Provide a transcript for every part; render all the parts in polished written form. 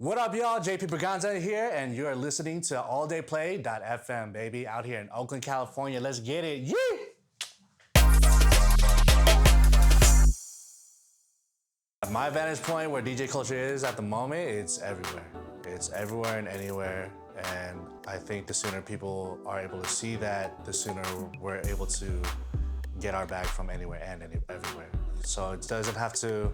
What up, y'all? JP Breganza here, and you're listening to alldayplay.fm, baby, out here in Oakland, California. Let's get it. Yeah! At my vantage point, where DJ culture is at the moment, it's everywhere. It's everywhere and anywhere, and I think the sooner people are able to see that, the sooner we're able to get our bag from anywhere and everywhere. So it doesn't have to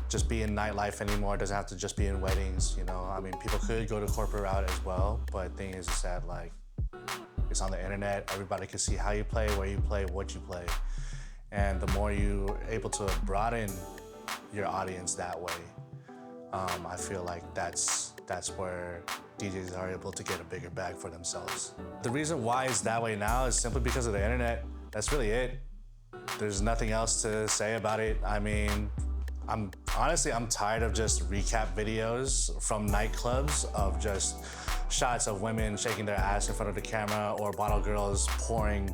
just be in nightlife anymore. It doesn't have to just be in weddings, you know. I mean, people could go the corporate route as well, but the thing is that, like, it's on the internet. Everybody can see how you play, where you play, what you play. And the more you're able to broaden your audience that way, I feel like that's where DJs are able to get a bigger bag for themselves. The reason why it's that way now is simply because of the internet. That's really it. There's nothing else to say about it. I mean, I'm tired of just recap videos from nightclubs of just shots of women shaking their ass in front of the camera or bottle girls pouring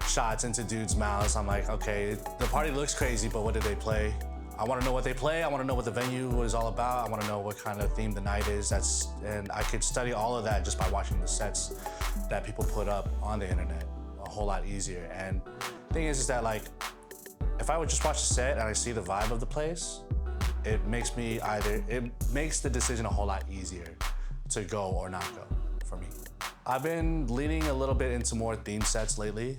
shots into dudes' mouths. I'm like, okay, the party looks crazy, but what did they play? I want to know what they play. I want to know what the venue was all about. I want to know what kind of theme the night is. And I could study all of that just by watching the sets that people put up on the internet a whole lot easier. And the thing is that, like, if I would just watch the set and I see the vibe of the place, it makes the decision a whole lot easier to go or not go for me. I've been leaning a little bit into more theme sets lately,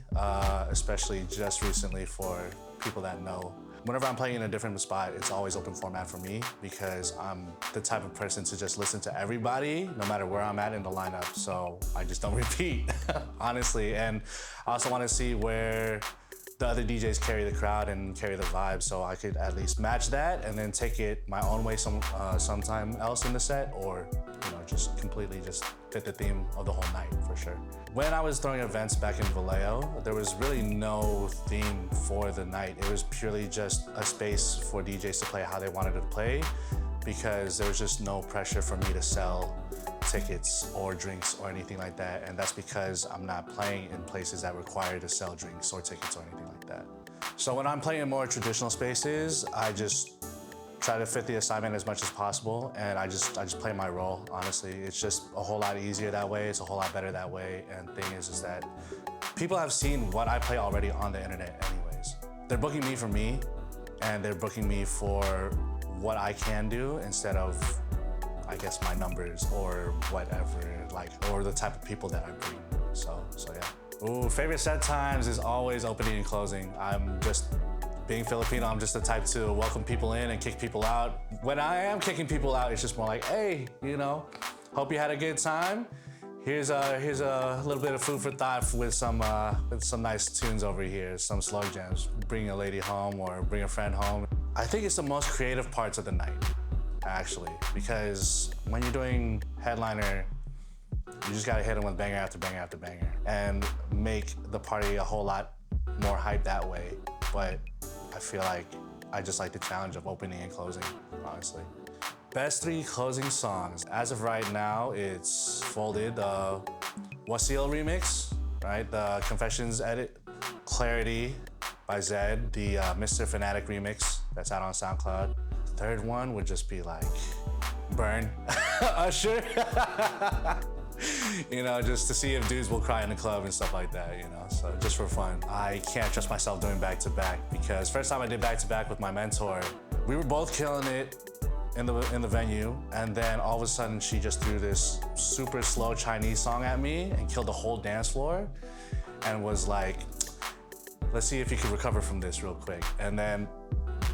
especially just recently for people that know. Whenever I'm playing in a different spot, it's always open format for me because I'm the type of person to just listen to everybody, no matter where I'm at in the lineup. So I just don't repeat, honestly. And I also want to see where the other DJs carry the crowd and carry the vibe, so I could at least match that and then take it my own way sometime else in the set, or just completely just fit the theme of the whole night for sure. When I was throwing events back in Vallejo, there was really no theme for the night. It was purely just a space for DJs to play how they wanted to play, because there was just no pressure for me to sell tickets or drinks or anything like that. And that's because I'm not playing in places that require to sell drinks or tickets or anything like that. So when I'm playing in more traditional spaces, I just try to fit the assignment as much as possible, and I just play my role, honestly. It's just a whole lot easier that way. It's a whole lot better that way. And the thing is that people have seen what I play already on the internet anyways. They're booking me for me, and they're booking me for what I can do instead of, I guess, my numbers or whatever, or the type of people that I bring. So yeah. Ooh, favorite set times is always opening and closing. Being Filipino, I'm just the type to welcome people in and kick people out. When I am kicking people out, it's just more like, hey, hope you had a good time. Here's a little bit of food for thought with some nice tunes over here, some slow jams. Bring a lady home or bring a friend home. I think it's the most creative parts of the night, actually, because when you're doing headliner, you just gotta hit them with banger after banger after banger and make the party a whole lot more hype that way. But I feel like I just like the challenge of opening and closing, honestly. Best 3 closing songs. As of right now, it's Folded, Wasil remix, right? The Confessions edit. Clarity by Zed, the Mr. Fanatic remix that's out on SoundCloud. Third one would just be like Burn, Usher. Just to see if dudes will cry in the club and stuff like that, so just for fun. I can't trust myself doing back-to-back, because first time I did back-to-back with my mentor, we were both killing it in the venue, and then all of a sudden she just threw this super slow Chinese song at me and killed the whole dance floor and was like, let's see if you can recover from this real quick. And then,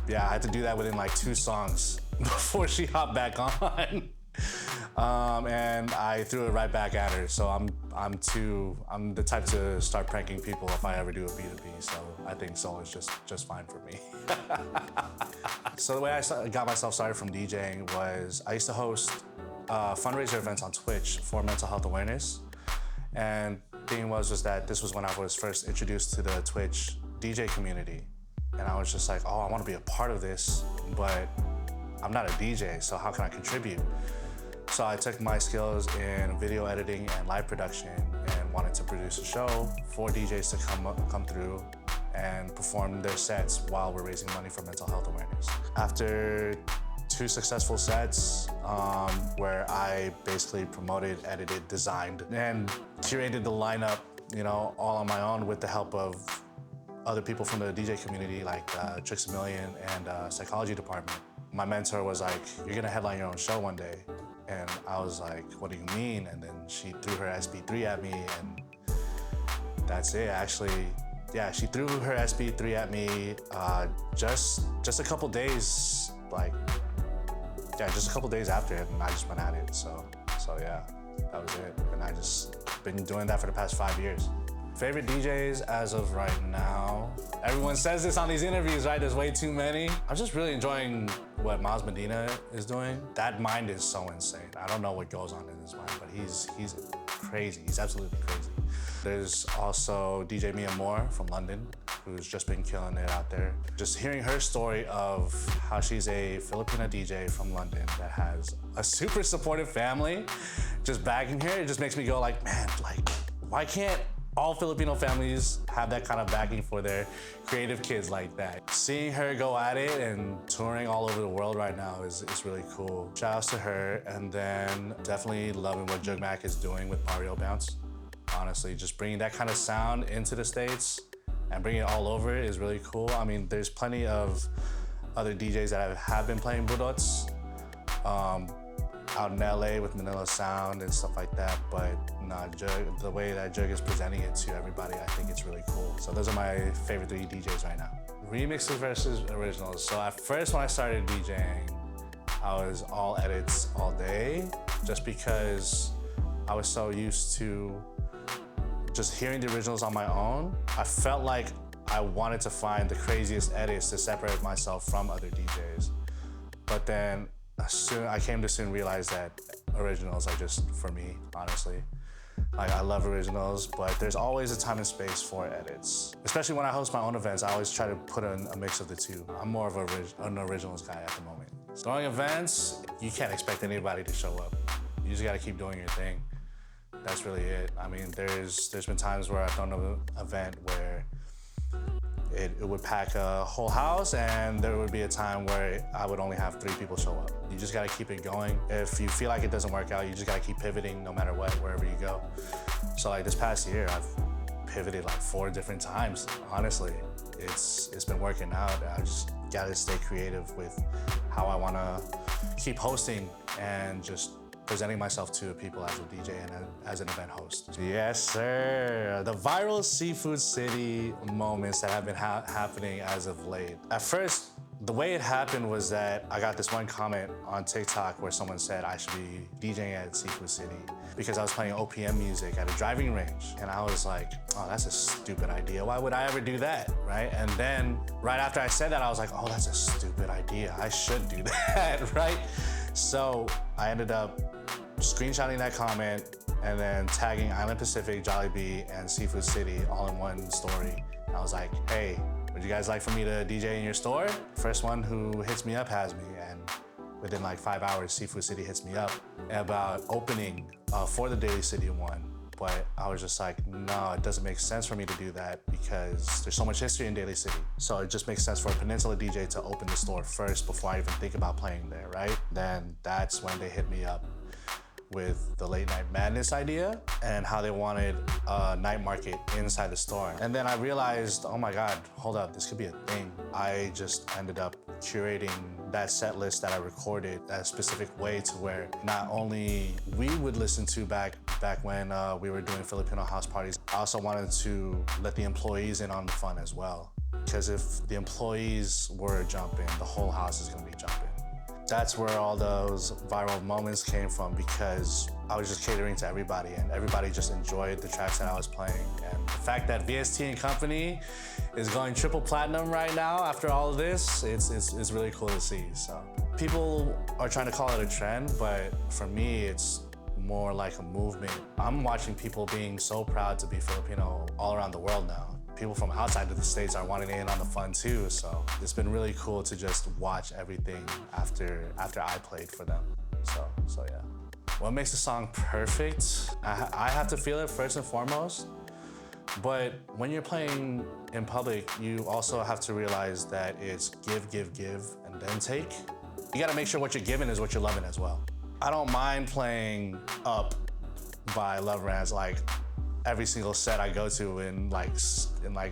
yeah, I had to do that within like 2 songs before she hopped back on. And I threw it right back at her. So I'm the type to start pranking people if I ever do a B2B. So I think solo is just fine for me. So the way I got myself started from DJing was I used to host fundraiser events on Twitch for mental health awareness. And the thing was that this was when I was first introduced to the Twitch DJ community. And I was just like, oh, I want to be a part of this, but I'm not a DJ, so how can I contribute? So I took my skills in video editing and live production and wanted to produce a show for DJs to come through and perform their sets while we're raising money for mental health awareness. After 2 successful sets where I basically promoted, edited, designed, and curated the lineup, you know, all on my own with the help of other people from the DJ community like Tricks a Million and Psychology Department. My mentor was like, "You're gonna headline your own show one day." And I was like, "What do you mean?" And then she threw her SB3 at me, and that's it. Actually, yeah, she threw her SB3 at me just a couple days, just a couple days after it, and I just went at it. So yeah, that was it. And I just been doing that for the past 5 years. Favorite DJs as of right now. Everyone says this on these interviews, right? There's way too many. I'm just really enjoying what Miles Medina is doing. That mind is so insane. I don't know what goes on in his mind, but he's crazy. He's absolutely crazy. There's also DJ Mia Moore from London, who's just been killing it out there. Just hearing her story of how she's a Filipino DJ from London that has a super supportive family, just backing her, it just makes me go like, man, like, why can't all Filipino families have that kind of backing for their creative kids like that? Seeing her go at it and touring all over the world right now is really cool. Shout outs to her, and then definitely loving what Jug Mac is doing with Barrio Bounce. Honestly, just bringing that kind of sound into the States and bringing it all over is really cool. I mean, there's plenty of other DJs that have been playing budots out in LA with Manila Sound and stuff like that, but nah, Jug, the way that Jug is presenting it to everybody, I think it's really cool. So those are my favorite 3 DJs right now. Remixes versus originals. So at first when I started DJing, I was all edits all day, just because I was so used to just hearing the originals on my own. I felt like I wanted to find the craziest edits to separate myself from other DJs. But then I came to soon realize that originals are just for me, honestly. Like, I love originals, but there's always a time and space for edits. Especially when I host my own events, I always try to put in a mix of the two. I'm more of an originals guy at the moment. Throwing events, you can't expect anybody to show up. You just gotta keep doing your thing. That's really it. I mean, there's been times where I've thrown an event where it would pack a whole house, and there would be a time where I would only have 3 people show up. You just gotta keep it going. If you feel like it doesn't work out, you just gotta keep pivoting no matter what, wherever you go. So like this past year, I've pivoted like 4 different times, honestly. It's been working out. I just gotta stay creative with how I wanna keep hosting and just presenting myself to people as a DJ and as an event host. Yes, sir. The viral Seafood City moments that have been happening as of late. At first, the way it happened was that I got this one comment on TikTok where someone said I should be DJing at Seafood City because I was playing OPM music at a driving range. And I was like, oh, that's a stupid idea. Why would I ever do that, right? And then right after I said that, I was like, oh, that's a stupid idea. I should do that, right? So I ended up screenshotting that comment and then tagging Island Pacific, Jollibee, and Seafood City all in one story. I was like, hey, would you guys like for me to DJ in your store? First one who hits me up has me, and within like 5 hours, Seafood City hits me up about opening for the Daly City one. But I was just like, no, it doesn't make sense for me to do that because there's so much history in Daly City. So it just makes sense for a Peninsula DJ to open the store first before I even think about playing there, right? Then that's when they hit me up with the Late Night Madness idea and how they wanted a night market inside the store. And then I realized, oh my God, hold up, this could be a thing. I just ended up curating that set list that I recorded a specific way to where not only we would listen to back when we were doing Filipino house parties, I also wanted to let the employees in on the fun as well. Because if the employees were jumping, the whole house is gonna be jumping. That's where all those viral moments came from, because I was just catering to everybody and everybody just enjoyed the tracks that I was playing. And the fact that VST and Company is going triple platinum right now after all of this, it's really cool to see. So people are trying to call it a trend, but for me, it's more like a movement. I'm watching people being so proud to be Filipino all around the world now. People from outside of the States are wanting in on the fun too, so it's been really cool to just watch everything after I played for them. So yeah. What makes a song perfect? I have to feel it first and foremost, but when you're playing in public, you also have to realize that it's give, and then take. You gotta make sure what you're giving is what you're loving as well. I don't mind playing Up by Love Rants like every single set I go to in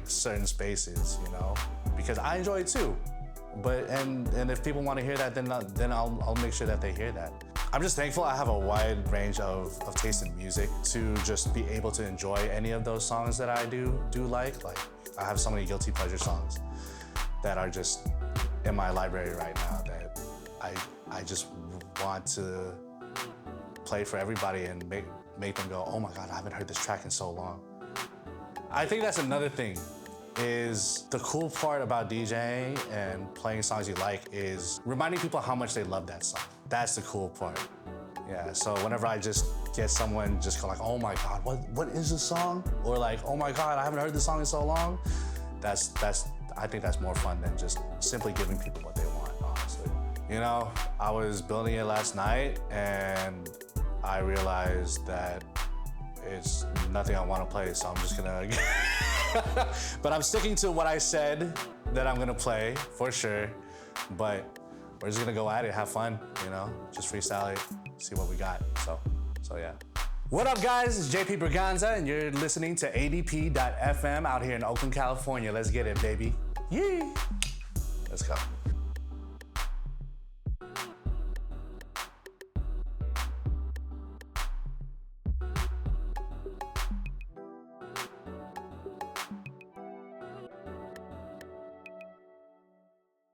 certain spaces, you know, because I enjoy it too. But and if people want to hear that, then I'll make sure that they hear that. I'm just thankful I have a wide range of taste in music to just be able to enjoy any of those songs that I do like. Like I have so many guilty pleasure songs that are just in my library right now that I just want to play for everybody and make them go, oh my God, I haven't heard this track in so long. I think that's another thing, is the cool part about DJing and playing songs you like is reminding people how much they love that song. That's the cool part. Yeah, so whenever I just get someone just go like, oh my God, what is this song? Or like, oh my God, I haven't heard this song in so long. I think that's more fun than just simply giving people what they want, honestly. You know, I was building it last night and I realized that it's nothing I want to play, so I'm just gonna, but I'm sticking to what I said that I'm gonna play, for sure. But we're just gonna go at it, have fun, you know? Just freestyle it, see what we got, so yeah. What up, guys? It's JP Breganza, and you're listening to ADP.FM out here in Oakland, California. Let's get it, baby. Yee! Let's go.